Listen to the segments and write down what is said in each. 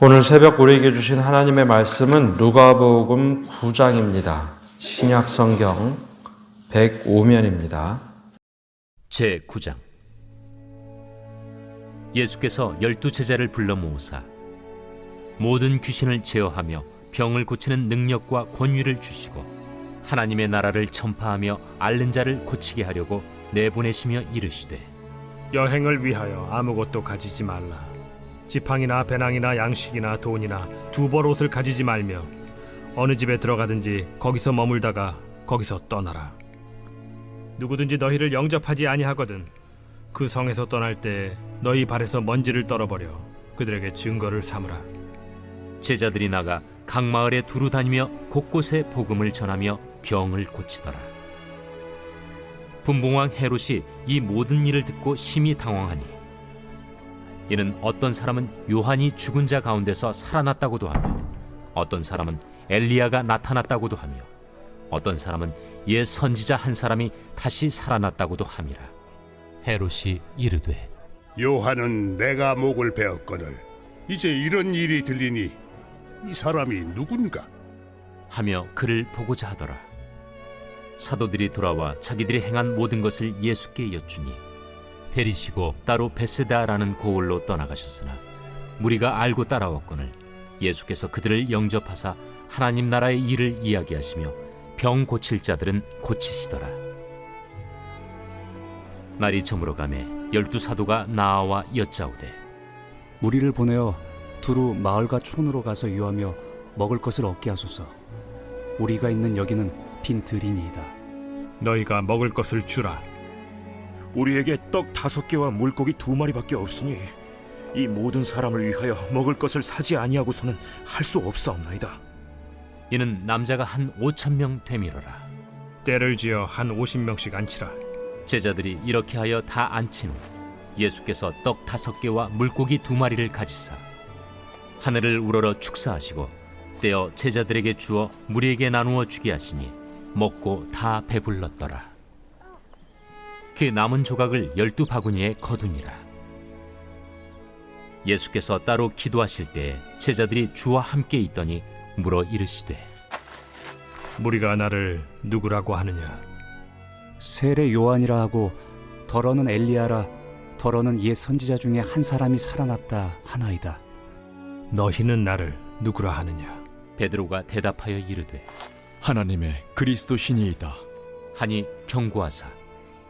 오늘 새벽 우리에게 주신 하나님의 말씀은 누가복음 9장입니다. 신약 성경 105면입니다. 제 9장. 예수께서 12제자를 불러 모으사 모든 귀신을 제어하며 병을 고치는 능력과 권위를 주시고 하나님의 나라를 전파하며 앓는 자를 고치게 하려고 내보내시며 이르시되, 여행을 위하여 아무것도 가지지 말라. 지팡이나 배낭이나 양식이나 돈이나 두벌 옷을 가지지 말며 어느 집에 들어가든지 거기서 머물다가 거기서 떠나라. 누구든지 너희를 영접하지 아니하거든 그 성에서 떠날 때 너희 발에서 먼지를 떨어버려 그들에게 증거를 삼으라. 제자들이 나가 각 마을에 두루 다니며 곳곳에 복음을 전하며 병을 고치더라. 분봉왕 헤롯이 이 모든 일을 듣고 심히 당황하니 이는 어떤 사람은 요한이 죽은 자 가운데서 살아났다고도 하며 어떤 사람은 엘리야가 나타났다고도 하며 어떤 사람은 옛 선지자 한 사람이 다시 살아났다고도 함이라. 헤롯이 이르되, 요한은 내가 목을 베었거늘 이제 이런 일이 들리니 이 사람이 누군가? 하며 그를 보고자 하더라. 사도들이 돌아와 자기들이 행한 모든 것을 예수께 여쭈니 데리시고 따로 베세다라는 고을로 떠나가셨으나 무리가 알고 따라왔거늘 예수께서 그들을 영접하사 하나님 나라의 일을 이야기하시며 병 고칠 자들은 고치시더라. 날이 저물어가매 12사도가 나아와 여짜오되, 무리를 보내어 두루 마을과 촌으로 가서 유하며 먹을 것을 얻게 하소서. 우리가 있는 여기는 빈 들이니이다. 너희가 먹을 것을 주라. 우리에게 떡 5개와 물고기 2마리밖에 없으니 이 모든 사람을 위하여 먹을 것을 사지 아니하고서는 할 수 없사옵나이다. 이는 남자가 한 5,000명 되밀어라. 때를 지어 한 50명씩 앉히라. 제자들이 이렇게 하여 다 앉힌 후 예수께서 떡 5개와 물고기 2마리를 가지사 하늘을 우러러 축사하시고 떼어 제자들에게 주어 무리에게 나누어 주게 하시니 먹고 다 배불렀더라. 그 남은 조각을 12바구니에 거두니라. 예수께서 따로 기도하실 때 제자들이 주와 함께 있더니 물어 이르시되, 무리가 나를 누구라고 하느냐? 세례 요한이라 하고 더러는 엘리야라 더러는 옛 선지자 중에 한 사람이 살아났다 하나이다. 너희는 나를 누구라 하느냐? 베드로가 대답하여 이르되, 하나님의 그리스도 신이이다 하니 경고하사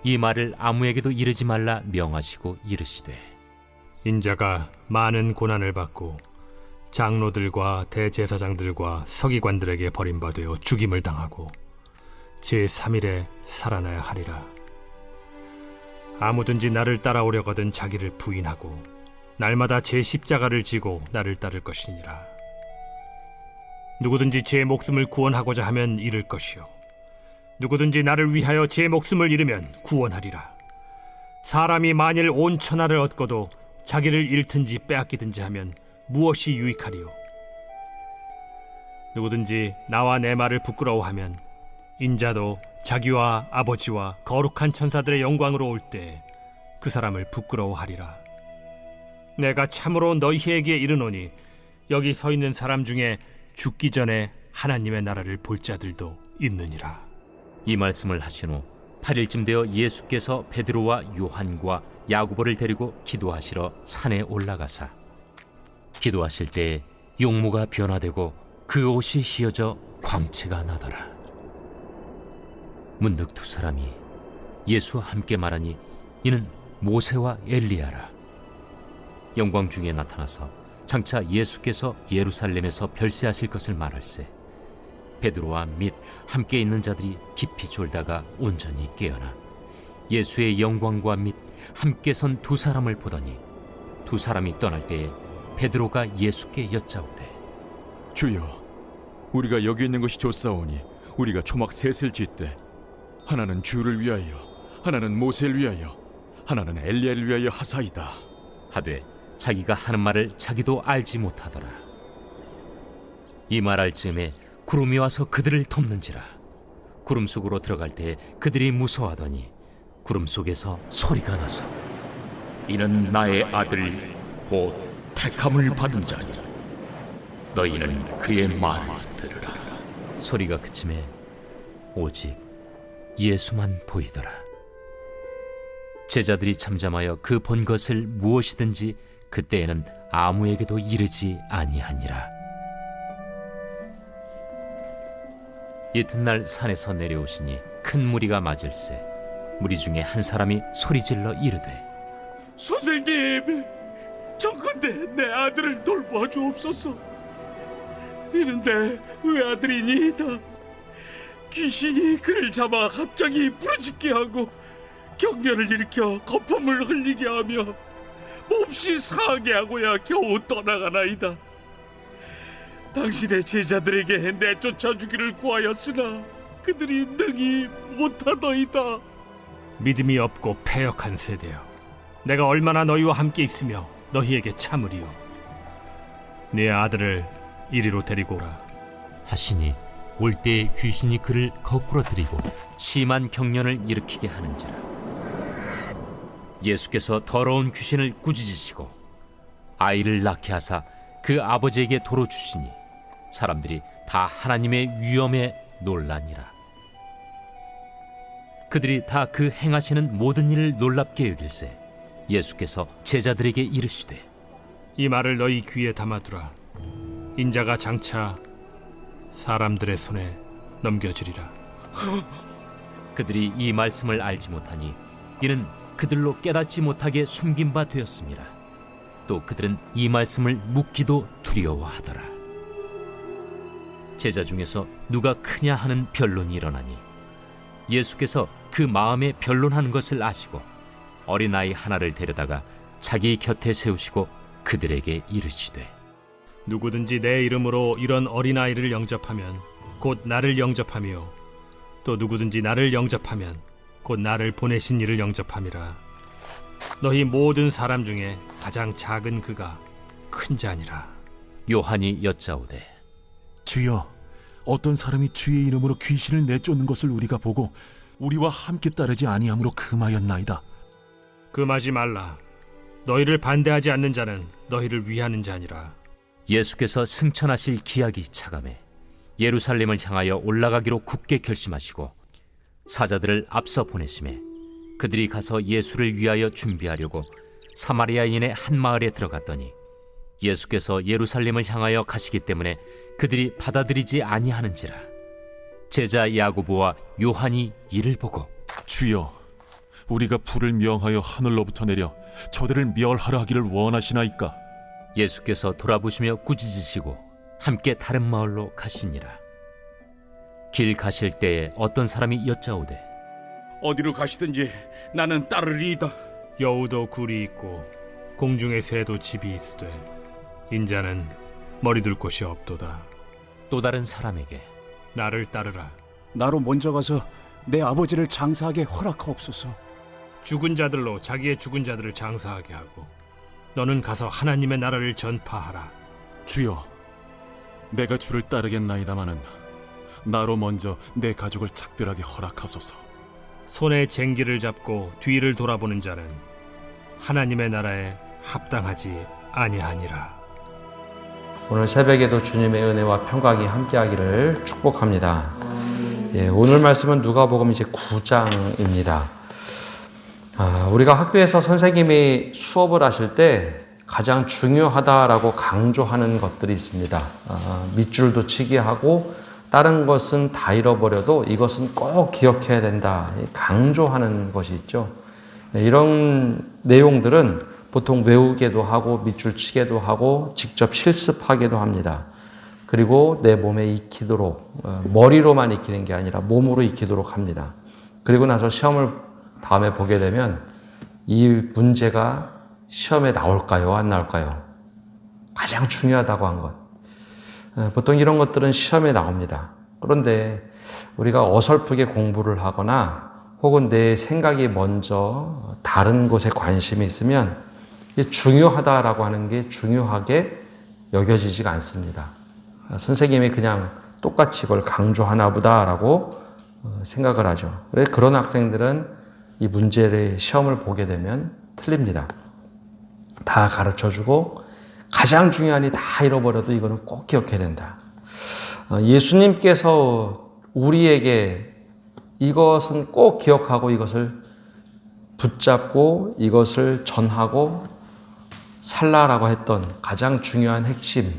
이 말을 아무에게도 이르지 말라 명하시고 이르시되, 인자가 많은 고난을 받고 장로들과 대제사장들과 서기관들에게 버림받아 죽임을 당하고 제3일에 살아나야 하리라. 아무든지 나를 따라오려거든 자기를 부인하고 날마다 제 십자가를 지고 나를 따를 것이니라. 누구든지 제 목숨을 구원하고자 하면 잃을 것이요 누구든지 나를 위하여 제 목숨을 잃으면 구원하리라. 사람이 만일 온 천하를 얻고도 자기를 잃든지 빼앗기든지 하면 무엇이 유익하리요? 누구든지 나와 내 말을 부끄러워하면 인자도 자기와 아버지와 거룩한 천사들의 영광으로 올 때 그 사람을 부끄러워하리라. 내가 참으로 너희에게 이르노니 여기 서 있는 사람 중에 죽기 전에 하나님의 나라를 볼 자들도 있느니라. 이 말씀을 하신 후 8일쯤 되어 예수께서 베드로와 요한과 야고보를 데리고 기도하시러 산에 올라가사 기도하실 때에 용모가 변화되고 그 옷이 휘어져 광채가 나더라. 문득 두 사람이 예수와 함께 말하니 이는 모세와 엘리야라. 영광 중에 나타나서 장차 예수께서 예루살렘에서 별세하실 것을 말할세 베드로와 및 함께 있는 자들이 깊이 졸다가 온전히 깨어나 예수의 영광과 및 함께 선 두 사람을 보더니 두 사람이 떠날 때에 베드로가 예수께 여짜오되, 주여, 우리가 여기 있는 것이 좋사오니 우리가 초막 셋을 짓되 하나는 주를 위하여 하나는 모세를 위하여 하나는 엘리야를 위하여 하사이다 하되 자기가 하는 말을 자기도 알지 못하더라. 이 말할 즈음에 구름이 와서 그들을 덮는지라. 구름 속으로 들어갈 때 그들이 무서워하더니 구름 속에서 소리가 나서 이는 나의 아들 곧 택함을 받은 자니 너희는 그의 말을 들으라. 소리가 그침에 오직 예수만 보이더라. 제자들이 잠잠하여 그 본 것을 무엇이든지 그때에는 아무에게도 이르지 아니하니라. 이튿날 산에서 내려오시니 큰 무리가 맞을세. 무리 중에 한 사람이 소리질러 이르되, 선생님, 정컨대 내 아들을 돌보아 주옵소서. 이런데 외아들이니이다. 귀신이 그를 잡아 갑자기 부르짖게 하고 경련을 일으켜 거품을 흘리게 하며 몹시 상하게 하고야 겨우 떠나가나이다. 당신의 제자들에게 내쫓아 주기를 구하였으나 그들이 능히 못하더이다. 믿음이 없고 패역한 세대여, 내가 얼마나 너희와 함께 있으며 너희에게 참으리요. 네 아들을 이리로 데리고 오라. 하시니 올 때에 귀신이 그를 거꾸로 들이고 심한 경련을 일으키게 하는지라. 예수께서 더러운 귀신을 꾸짖으시고 아이를 낳게 하사 그 아버지에게 도로 주시니 사람들이 다 하나님의 위엄에 놀라니라. 그들이 다 그 행하시는 모든 일을 놀랍게 여길세. 예수께서 제자들에게 이르시되, 이 말을 너희 귀에 담아두라. 인자가 장차 사람들의 손에 넘겨지리라. 그들이 이 말씀을 알지 못하니 이는 그들로 깨닫지 못하게 숨긴 바 되었습니다. 또 그들은 이 말씀을 묻기도 두려워하더라. 제자 중에서 누가 크냐 하는 변론이 일어나니 예수께서 그 마음에 변론하는 것을 아시고 어린아이 하나를 데려다가 자기 곁에 세우시고 그들에게 이르시되, 누구든지 내 이름으로 이런 어린아이를 영접하면 곧 나를 영접하며 또 누구든지 나를 영접하면 곧 나를 보내신 이를 영접함이라. 너희 모든 사람 중에 가장 작은 그가 큰 자니라. 요한이 여짜오되, 주여, 어떤 사람이 주의 이름으로 귀신을 내쫓는 것을 우리가 보고 우리와 함께 따르지 아니함으로 금하였나이다. 금하지 말라. 너희를 반대하지 않는 자는 너희를 위하는 자니라. 예수께서 승천하실 기약이 차감해 예루살렘을 향하여 올라가기로 굳게 결심하시고 사자들을 앞서 보내심에 그들이 가서 예수를 위하여 준비하려고 사마리아인의 한 마을에 들어갔더니 예수께서 예루살렘을 향하여 가시기 때문에 그들이 받아들이지 아니하는지라. 제자 야고보와 요한이 이를 보고, 주여, 우리가 불을 명하여 하늘로부터 내려 저들을 멸하라 하기를 원하시나이까? 예수께서 돌아보시며 꾸짖으시고 함께 다른 마을로 가시니라. 길 가실 때에 어떤 사람이 여짜오되, 어디로 가시든지 나는 따르리이다. 여우도 굴이 있고 공중의 새도 집이 있으되 인자는 머리둘 곳이 없도다. 또 다른 사람에게, 나를 따르라. 나로 먼저 가서 내 아버지를 장사하게 허락하옵소서. 죽은 자들로 자기의 죽은 자들을 장사하게 하고 너는 가서 하나님의 나라를 전파하라. 주여, 내가 주를 따르겠나이다마는 나로 먼저 내 가족을 작별하게 허락하소서. 손에 쟁기를 잡고 뒤를 돌아보는 자는 하나님의 나라에 합당하지 아니하니라. 오늘 새벽에도 주님의 은혜와 평강이 함께하기를 축복합니다. 오늘 말씀은 누가복음 이제 9장입니다. 우리가 학교에서 선생님이 수업을 하실 때 가장 중요하다라고 강조하는 것들이 있습니다. 밑줄도 치게 하고 다른 것은 다 잃어버려도 이것은 꼭 기억해야 된다. 강조하는 것이 있죠. 이런 내용들은 보통 외우기도 하고 밑줄 치기도 하고 직접 실습하기도 합니다. 그리고 내 몸에 익히도록, 머리로만 익히는 게 아니라 몸으로 익히도록 합니다. 그리고 나서 시험을 다음에 보게 되면 이 문제가 시험에 나올까요? 안 나올까요? 가장 중요하다고 한 것. 보통 이런 것들은 시험에 나옵니다. 그런데 우리가 어설프게 공부를 하거나 혹은 내 생각이 먼저 다른 곳에 관심이 있으면 중요하다라고 하는 게 중요하게 여겨지지가 않습니다. 선생님이 그냥 똑같이 이걸 강조하나 보다라고 생각을 하죠. 그런 학생들은 이 문제를 시험을 보게 되면 틀립니다. 다 가르쳐주고 가장 중요한 이 다 잃어버려도 이거는 꼭 기억해야 된다. 예수님께서 우리에게 이것은 꼭 기억하고 이것을 붙잡고 이것을 전하고 살라라고 했던 가장 중요한 핵심,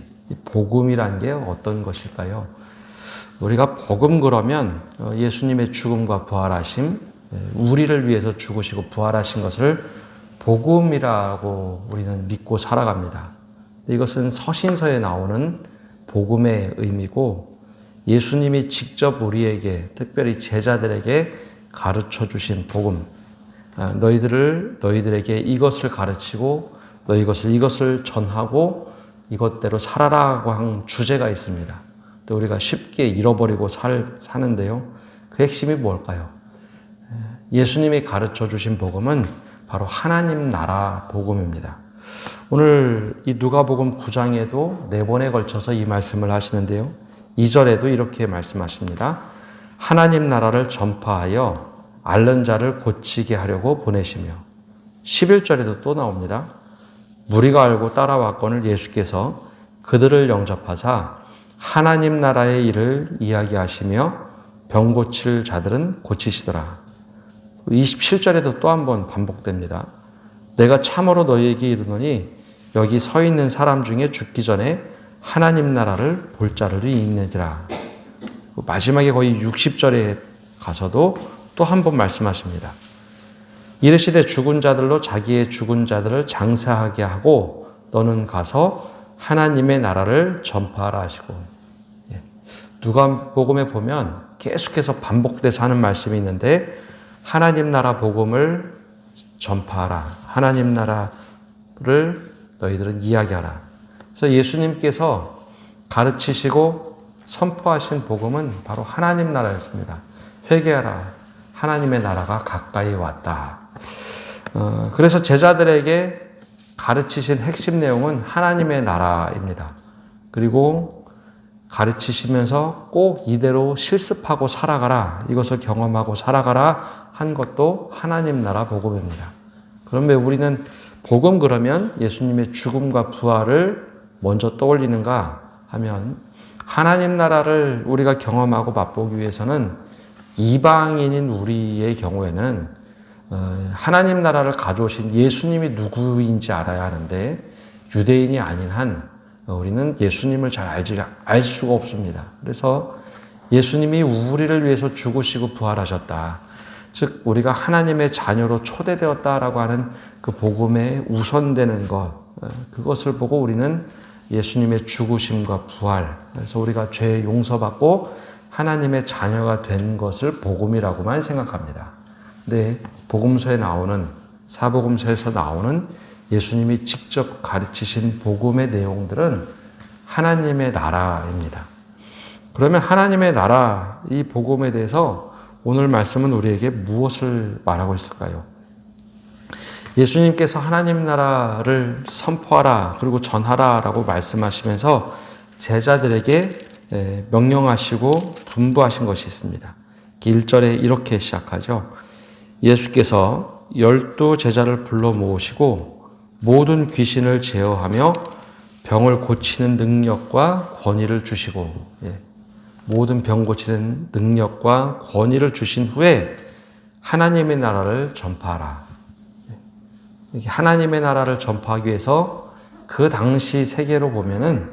복음이란 게 어떤 것일까요? 우리가 복음 그러면 예수님의 죽음과 부활하심, 우리를 위해서 죽으시고 부활하신 것을 복음이라고 우리는 믿고 살아갑니다. 이것은 서신서에 나오는 복음의 의미고 예수님이 직접 우리에게, 특별히 제자들에게 가르쳐 주신 복음, 너희들에게 이것을 가르치고 이것을 전하고 이것대로 살아라고 한 주제가 있습니다. 또 우리가 쉽게 잃어버리고 사는데요. 그 핵심이 뭘까요? 예수님이 가르쳐 주신 복음은 바로 하나님 나라 복음입니다. 오늘 이 누가복음 9장에도 4번에 걸쳐서 이 말씀을 하시는데요. 2절에도 이렇게 말씀하십니다. 하나님 나라를 전파하여 앓는 자를 고치게 하려고 보내시며 11절에도 또 나옵니다. 무리가 알고 따라왔거늘 예수께서 그들을 영접하사 하나님 나라의 일을 이야기하시며 병 고칠 자들은 고치시더라. 27절에도 또 한 번 반복됩니다. 내가 참으로 너희에게 이르노니 여기 서 있는 사람 중에 죽기 전에 하나님 나라를 볼 자들이 있느니라. 마지막에 거의 60절에 가서도 또 한 번 말씀하십니다. 이르시되 죽은 자들로 자기의 죽은 자들을 장사하게 하고 너는 가서 하나님의 나라를 전파하라 하시고, 누가복음에 보면 계속해서 반복돼서 하는 말씀이 있는데 하나님 나라 복음을 전파하라. 하나님 나라를 너희들은 이야기하라. 그래서 예수님께서 가르치시고 선포하신 복음은 바로 하나님 나라였습니다. 회개하라. 하나님의 나라가 가까이 왔다. 그래서 제자들에게 가르치신 핵심 내용은 하나님의 나라입니다. 그리고 가르치시면서 꼭 이대로 실습하고 살아가라. 이것을 경험하고 살아가라 한 것도 하나님 나라 복음입니다. 그럼 왜 우리는 복음 그러면 예수님의 죽음과 부활을 먼저 떠올리는가 하면 하나님 나라를 우리가 경험하고 맛보기 위해서는 이방인인 우리의 경우에는 하나님 나라를 가져오신 예수님이 누구인지 알아야 하는데 유대인이 아닌 한 우리는 예수님을 잘 알 수가 없습니다. 그래서 예수님이 우리를 위해서 죽으시고 부활하셨다. 즉 우리가 하나님의 자녀로 초대되었다라고 하는 그 복음에 우선되는 것, 그것을 보고 우리는 예수님의 죽으심과 부활, 그래서 우리가 죄 용서받고 하나님의 자녀가 된 것을 복음이라고만 생각합니다. 근데 복음서에 나오는, 사복음서에서 나오는 예수님이 직접 가르치신 복음의 내용들은 하나님의 나라입니다. 그러면 하나님의 나라, 이 복음에 대해서 오늘 말씀은 우리에게 무엇을 말하고 있을까요? 예수님께서 하나님 나라를 선포하라 그리고 전하라 라고 말씀하시면서 제자들에게 명령하시고 분부하신 것이 있습니다. 1절에 이렇게 시작하죠. 예수께서 12 제자를 불러 모으시고 모든 귀신을 제어하며 병을 고치는 능력과 권위를 주시고, 모든 병 고치는 능력과 권위를 주신 후에 하나님의 나라를 전파하라. 하나님의 나라를 전파하기 위해서 그 당시 세계로 보면은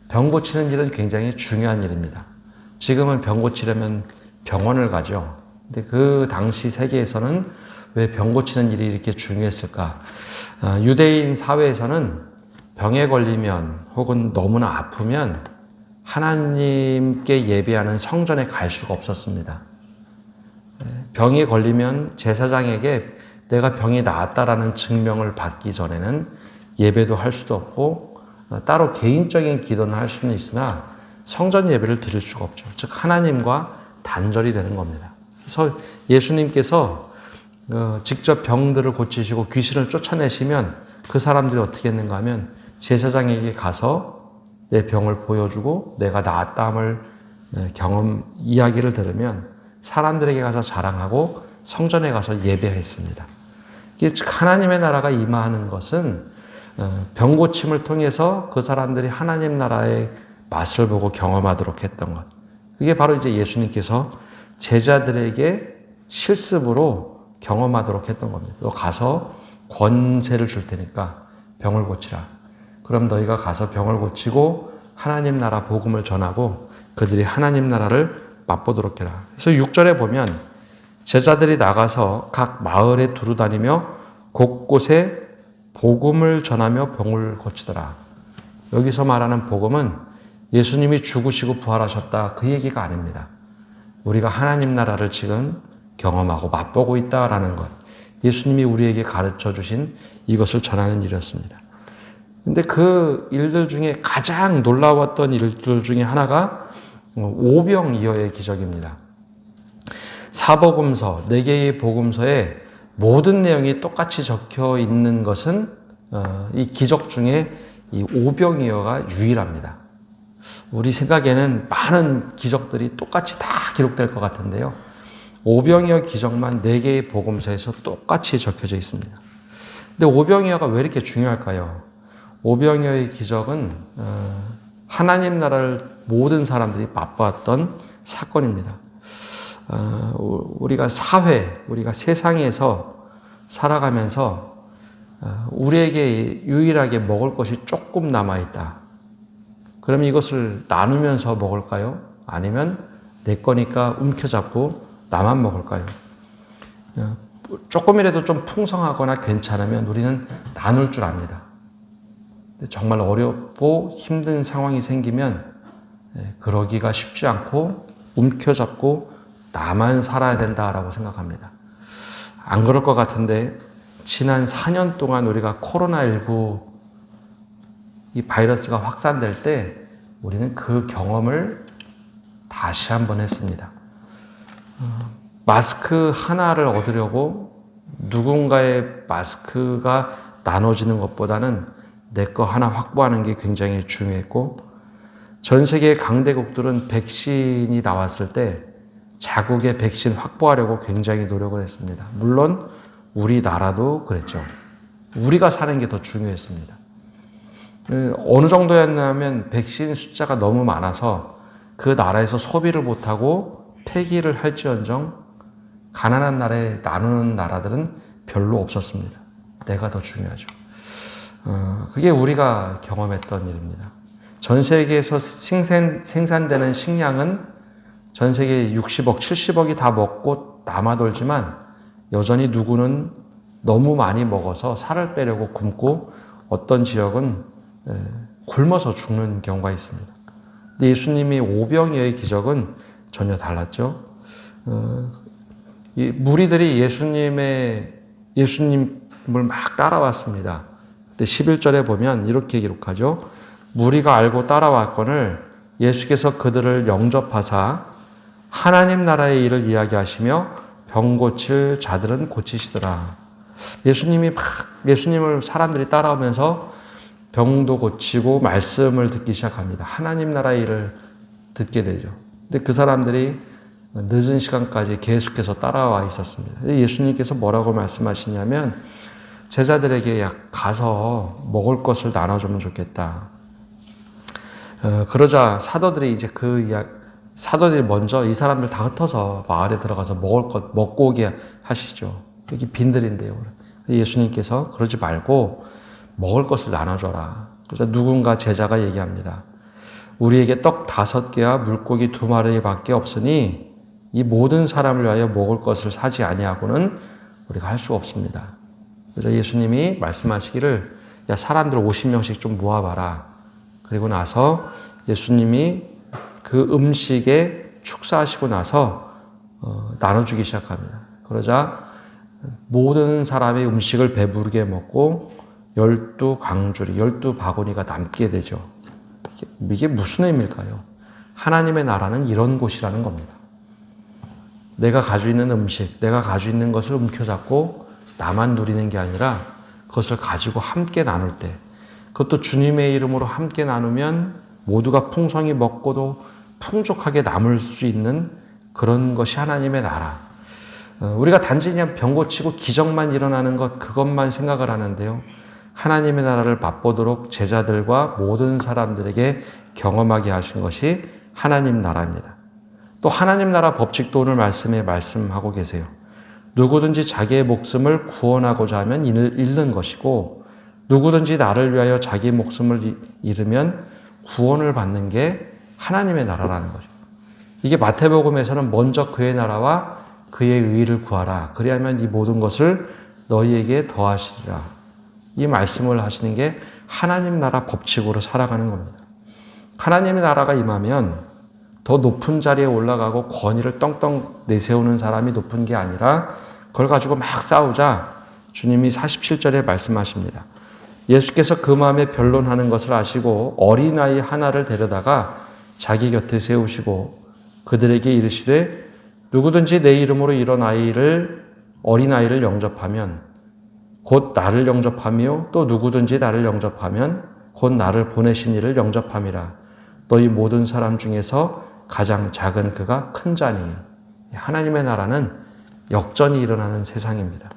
병 고치는 일은 굉장히 중요한 일입니다. 지금은 병 고치려면 병원을 가죠. 근데 그 당시 세계에서는 왜 병 고치는 일이 이렇게 중요했을까? 유대인 사회에서는 병에 걸리면 혹은 너무나 아프면 하나님께 예배하는 성전에 갈 수가 없었습니다. 병에 걸리면 제사장에게 내가 병이 나았다라는 증명을 받기 전에는 예배도 할 수도 없고 따로 개인적인 기도는 할 수는 있으나 성전 예배를 드릴 수가 없죠. 즉 하나님과 단절이 되는 겁니다. 그래서 예수님께서 직접 병들을 고치시고 귀신을 쫓아내시면 그 사람들이 어떻게 했는가 하면 제사장에게 가서 내 병을 보여주고 내가 나았다함을 이야기를 들으면 사람들에게 가서 자랑하고 성전에 가서 예배했습니다. 즉 하나님의 나라가 임하는 것은 병 고침을 통해서 그 사람들이 하나님 나라의 맛을 보고 경험하도록 했던 것. 그게 바로 이제 예수님께서 제자들에게 실습으로 경험하도록 했던 겁니다. 너 가서 권세를 줄 테니까 병을 고치라. 그럼 너희가 가서 병을 고치고 하나님 나라 복음을 전하고 그들이 하나님 나라를 맛보도록 해라. 그래서 6절에 보면 제자들이 나가서 각 마을에 두루 다니며 곳곳에 복음을 전하며 병을 고치더라. 여기서 말하는 복음은 예수님이 죽으시고 부활하셨다 그 얘기가 아닙니다. 우리가 하나님 나라를 지금 경험하고 맛보고 있다라는 것. 예수님이 우리에게 가르쳐 주신 이것을 전하는 일이었습니다. 근데 그 일들 중에 가장 놀라웠던 일들 중에 하나가 오병이어의 기적입니다. 사복음서, 4개의 복음서에 모든 내용이 똑같이 적혀 있는 것은 이 기적 중에 이 오병이어가 유일합니다. 우리 생각에는 많은 기적들이 똑같이 다 기록될 것 같은데요. 오병이어 기적만 4개의 복음서에서 똑같이 적혀져 있습니다. 근데 오병이어가 왜 이렇게 중요할까요? 오병이어의 기적은 하나님 나라를 모든 사람들이 맛보았던 사건입니다. 우리가 우리가 세상에서 살아가면서 우리에게 유일하게 먹을 것이 조금 남아있다. 그럼 이것을 나누면서 먹을까요? 아니면 내 거니까 움켜잡고 나만 먹을까요? 조금이라도 좀 풍성하거나 괜찮으면 우리는 나눌 줄 압니다. 정말 어렵고 힘든 상황이 생기면 그러기가 쉽지 않고 움켜잡고 나만 살아야 된다라고 생각합니다. 안 그럴 것 같은데 지난 4년 동안 우리가 코로나19 이 바이러스가 확산될 때 우리는 그 경험을 다시 한번 했습니다. 마스크 하나를 얻으려고 누군가의 마스크가 나눠지는 것보다는 내 거 하나 확보하는 게 굉장히 중요했고, 전 세계 강대국들은 백신이 나왔을 때 자국의 백신 확보하려고 굉장히 노력을 했습니다. 물론 우리나라도 그랬죠. 우리가 사는 게 더 중요했습니다. 어느 정도였냐면 백신 숫자가 너무 많아서 그 나라에서 소비를 못하고 폐기를 할지언정 가난한 나라에 나누는 나라들은 별로 없었습니다. 내가 더 중요하죠. 그게 우리가 경험했던 일입니다. 전 세계에서 생산되는 식량은 전 세계 60억, 70억이 다 먹고 남아돌지만 여전히 누구는 너무 많이 먹어서 살을 빼려고 굶고 어떤 지역은 굶어서 죽는 경우가 있습니다. 근데 예수님이 오병이어의 기적은 전혀 달랐죠. 이 무리들이 예수님을 막 따라왔습니다. 근데 11절에 보면 이렇게 기록하죠. 무리가 알고 따라왔거늘 예수께서 그들을 영접하사 하나님 나라의 일을 이야기하시며 병 고칠 자들은 고치시더라. 예수님을 사람들이 따라오면서 병도 고치고 말씀을 듣기 시작합니다. 하나님 나라의 일을 듣게 되죠. 근데 그 사람들이 늦은 시간까지 계속해서 따라와 있었습니다. 예수님께서 뭐라고 말씀하시냐면 제자들에게 가서 먹을 것을 나눠주면 좋겠다. 그러자 사도들이 사도들이 먼저 이 사람들 다 흩어서 마을에 들어가서 먹을 것 먹고 오게 하시죠. 여기 빈들인데요. 예수님께서 그러지 말고 먹을 것을 나눠줘라. 그래서 누군가 제자가 얘기합니다. 우리에게 떡 5개와 물고기 2마리밖에 없으니 이 모든 사람을 위하여 먹을 것을 사지 아니하고는 우리가 할 수가 없습니다. 그래서 예수님이 말씀하시기를 야 사람들 50명씩 좀 모아봐라. 그리고 나서 예수님이 그 음식에 축사하시고 나서 나눠주기 시작합니다. 그러자 모든 사람의 음식을 배부르게 먹고 12광주리, 12바구니가 남게 되죠. 이게 무슨 의미일까요? 하나님의 나라는 이런 곳이라는 겁니다. 내가 가지고 있는 음식, 내가 가지고 있는 것을 움켜잡고 나만 누리는 게 아니라 그것을 가지고 함께 나눌 때, 그것도 주님의 이름으로 함께 나누면 모두가 풍성히 먹고도 풍족하게 남을 수 있는 그런 것이 하나님의 나라. 우리가 단지 그냥 병 고치고 기적만 일어나는 것, 그것만 생각을 하는데요. 하나님의 나라를 맛보도록 제자들과 모든 사람들에게 경험하게 하신 것이 하나님 나라입니다. 또 하나님 나라 법칙도 오늘 말씀에 말씀하고 계세요. 누구든지 자기의 목숨을 구원하고자 하면 잃는 것이고 누구든지 나를 위하여 자기 목숨을 잃으면 구원을 받는 게 하나님의 나라라는 거죠. 이게 마태복음에서는 먼저 그의 나라와 그의 의를 구하라. 그리하면 이 모든 것을 너희에게 더하시리라. 이 말씀을 하시는 게 하나님 나라 법칙으로 살아가는 겁니다. 하나님의 나라가 임하면 더 높은 자리에 올라가고 권위를 떵떵 내세우는 사람이 높은 게 아니라 그걸 가지고 막 싸우자 주님이 47절에 말씀하십니다. 예수께서 그 마음에 변론하는 것을 아시고 어린아이 하나를 데려다가 자기 곁에 세우시고 그들에게 이르시되 누구든지 내 이름으로 이런 어린아이를 영접하면 곧 나를 영접하며 또 누구든지 나를 영접하면 곧 나를 보내신 이를 영접함이라. 너희 모든 사람 중에서 가장 작은 그가 큰 자니. 하나님의 나라는 역전이 일어나는 세상입니다.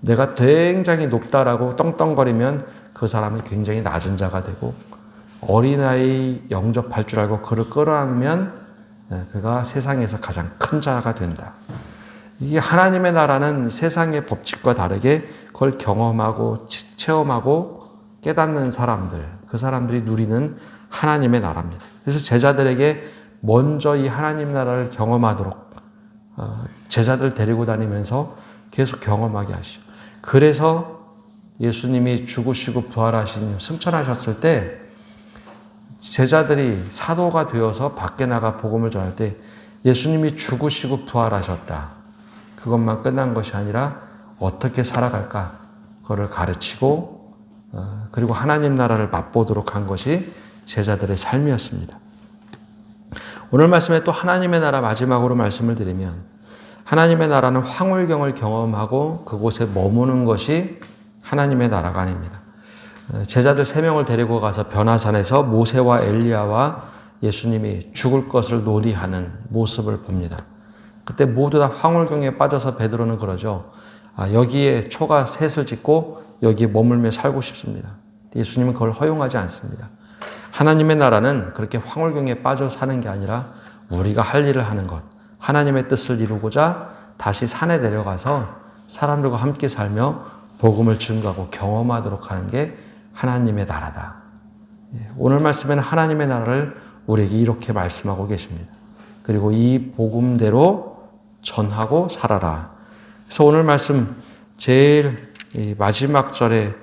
내가 굉장히 높다라고 떵떵거리면 그 사람은 굉장히 낮은 자가 되고 어린아이 영접할 줄 알고 그를 끌어안으면 그가 세상에서 가장 큰 자가 된다. 이게 하나님의 나라는 세상의 법칙과 다르게 그걸 경험하고 체험하고 깨닫는 사람들, 그 사람들이 누리는 하나님의 나라입니다. 그래서 제자들에게 먼저 이 하나님 나라를 경험하도록 제자들 데리고 다니면서 계속 경험하게 하시죠. 그래서 예수님이 죽으시고 부활하신 승천하셨을 때 제자들이 사도가 되어서 밖에 나가 복음을 전할 때 예수님이 죽으시고 부활하셨다. 그것만 끝난 것이 아니라 어떻게 살아갈까? 그거를 가르치고 그리고 하나님 나라를 맛보도록 한 것이 제자들의 삶이었습니다. 오늘 말씀에 또 하나님의 나라 마지막으로 말씀을 드리면 하나님의 나라는 황홀경을 경험하고 그곳에 머무는 것이 하나님의 나라가 아닙니다. 제자들 3명을 데리고 가서 변화산에서 모세와 엘리야와 예수님이 죽을 것을 놀이하는 모습을 봅니다. 그때 모두 다 황홀경에 빠져서 베드로는 그러죠. 여기에 초가 셋을 짓고 여기에 머물며 살고 싶습니다. 예수님은 그걸 허용하지 않습니다. 하나님의 나라는 그렇게 황홀경에 빠져 사는 게 아니라 우리가 할 일을 하는 것, 하나님의 뜻을 이루고자 다시 산에 내려가서 사람들과 함께 살며 복음을 증거하고 경험하도록 하는 게 하나님의 나라다. 오늘 말씀에는 하나님의 나라를 우리에게 이렇게 말씀하고 계십니다. 그리고 이 복음대로 전하고 살아라. 그래서 오늘 말씀 제일 마지막 절에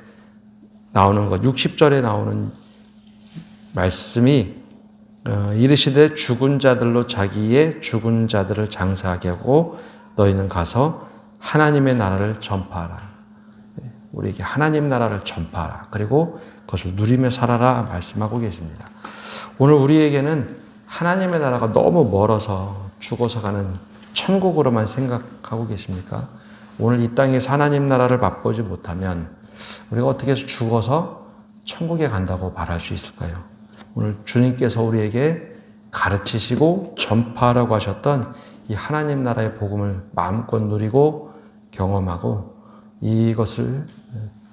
나오는 것, 60절에 나오는 말씀이 이르시되 죽은 자들로 자기의 죽은 자들을 장사하게 하고 너희는 가서 하나님의 나라를 전파하라. 우리에게 하나님 나라를 전파하라. 그리고 그것을 누리며 살아라 말씀하고 계십니다. 오늘 우리에게는 하나님의 나라가 너무 멀어서 죽어서 가는 천국으로만 생각하고 계십니까? 오늘 이 땅에서 하나님 나라를 맛보지 못하면 우리가 어떻게 해서 죽어서 천국에 간다고 말할 수 있을까요? 오늘 주님께서 우리에게 가르치시고 전파하라고 하셨던 이 하나님 나라의 복음을 마음껏 누리고 경험하고 이것을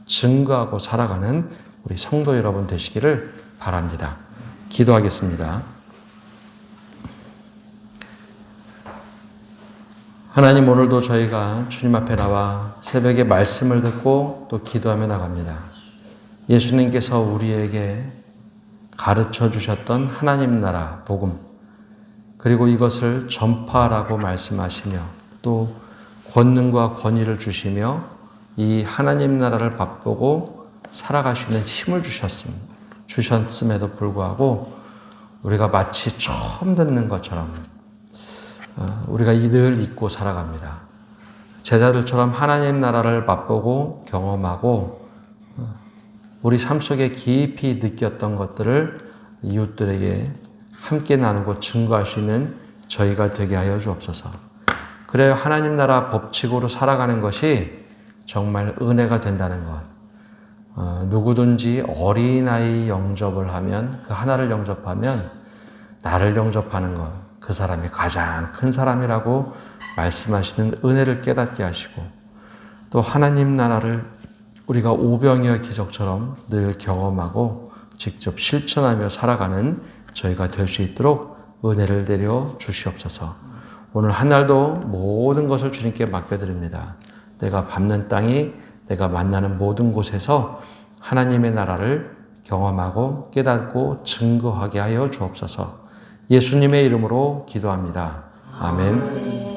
증거하고 살아가는 우리 성도 여러분 되시기를 바랍니다. 기도하겠습니다. 하나님, 오늘도 저희가 주님 앞에 나와 새벽에 말씀을 듣고 또 기도하며 나갑니다. 예수님께서 우리에게 가르쳐 주셨던 하나님 나라 복음, 그리고 이것을 전파하라고 말씀하시며 또 권능과 권위를 주시며 이 하나님 나라를 맛보고 살아갈 수 있는 힘을 주셨음에도 불구하고 우리가 마치 처음 듣는 것처럼 우리가 늘 잊고 살아갑니다. 제자들처럼 하나님 나라를 맛보고 경험하고 우리 삶 속에 깊이 느꼈던 것들을 이웃들에게 함께 나누고 증거할 수 있는 저희가 되게 하여 주옵소서. 그래야 하나님 나라 법칙으로 살아가는 것이 정말 은혜가 된다는 것. 누구든지 어린아이 영접을 하면, 그 하나를 영접하면 나를 영접하는 것, 그 사람이 가장 큰 사람이라고 말씀하시는 은혜를 깨닫게 하시고 또 하나님 나라를 우리가 오병이어 기적처럼 늘 경험하고 직접 실천하며 살아가는 저희가 될 수 있도록 은혜를 내려 주시옵소서. 오늘 한 날도 모든 것을 주님께 맡겨드립니다. 내가 밟는 땅이 내가 만나는 모든 곳에서 하나님의 나라를 경험하고 깨닫고 증거하게 하여 주옵소서. 예수님의 이름으로 기도합니다. 아멘.